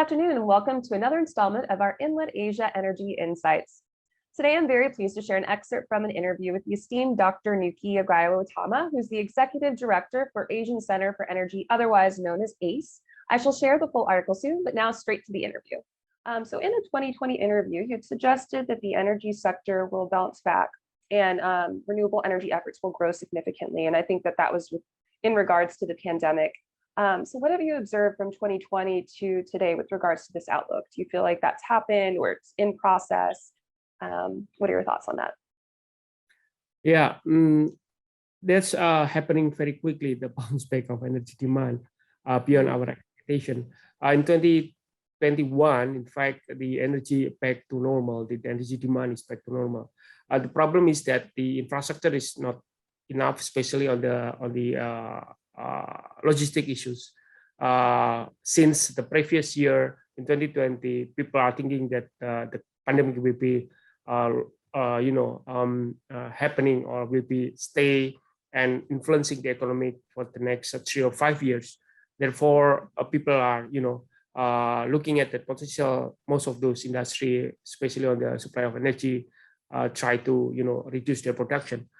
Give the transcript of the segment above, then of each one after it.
afternoon and welcome to another installment of our Enlit Asia Energy Insights. Today, I'm very pleased to share an excerpt from an interview with the esteemed Dr. Nuki Agya Utama, who's the Executive Director for ASEAN Centre for Energy, otherwise known as ACE. I shall share the full article soon, but now straight to the interview. So in a 2020 interview, you'd suggested that the energy sector will bounce back and renewable energy efforts will grow significantly. And I think that that was in regards to the pandemic. So what have you observed from 2020 to today with regards to this outlook? Do you feel like that's happened or it's in process? What are your thoughts on that? Yeah, that's happening very quickly, the bounce back of energy demand beyond our expectation. In 2021, in fact, the energy back to normal, the energy demand is back to normal. The problem is that the infrastructure is not enough, especially on the logistic issues. Since the previous year in 2020, people are thinking that the pandemic will be happening or will be stay and influencing the economy for the next 3 or 5 years. Therefore, people are looking at the potential. Most of those industry, especially on the supply of energy, try to reduce their production.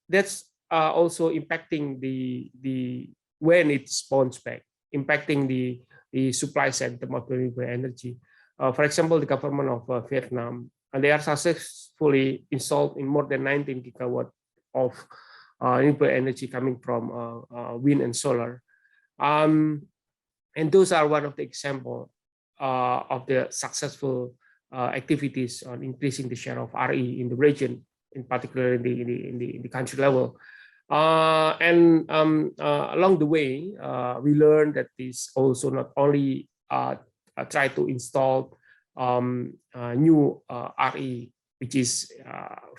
That's also impacting the when it's bounce back, impacting the supply side of renewable energy. For example, the government of Vietnam, and they are successfully installed in more than 19 gigawatt of renewable energy coming from wind and solar. And those are one of the example of the successful activities on increasing the share of RE in the region, in particular in the country level. Along the way, we learned that this also not only try to install new RE, which is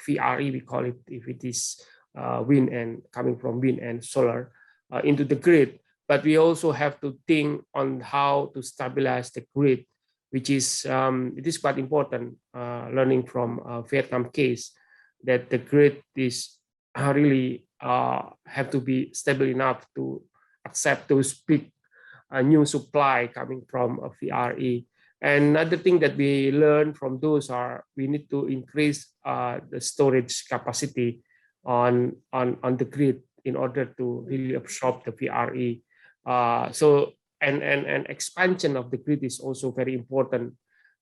VRE, we call it, if it is wind and coming from wind and solar into the grid. But we also have to think on how to stabilize the grid, which is it is quite important. Learning from Vietnam case, that the grid is really have to be stable enough to accept those big new supply coming from VRE. And another thing that we learn from those are we need to increase the storage capacity on the grid in order to really absorb the VRE. So expansion of the grid is also very important.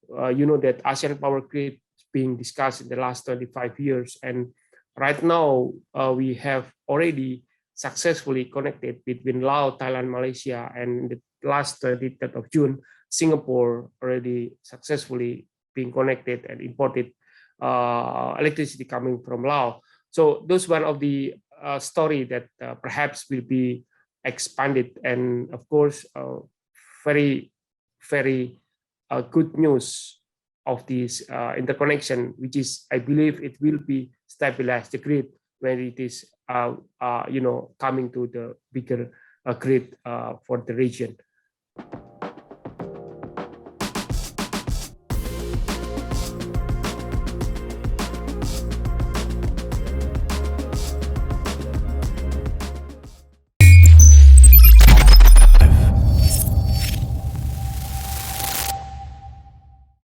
That ASEAN Power Grid is being discussed in the last 25 years, and right now we have already successfully connected between Laos, Thailand, Malaysia, and the last 23rd of June, Singapore already successfully being connected and imported electricity coming from Laos. So those one of the story that perhaps will be expanded, and of course, very, very good news of this interconnection, which is, I believe, it will be stabilize the grid when it is, coming to the bigger grid for the region.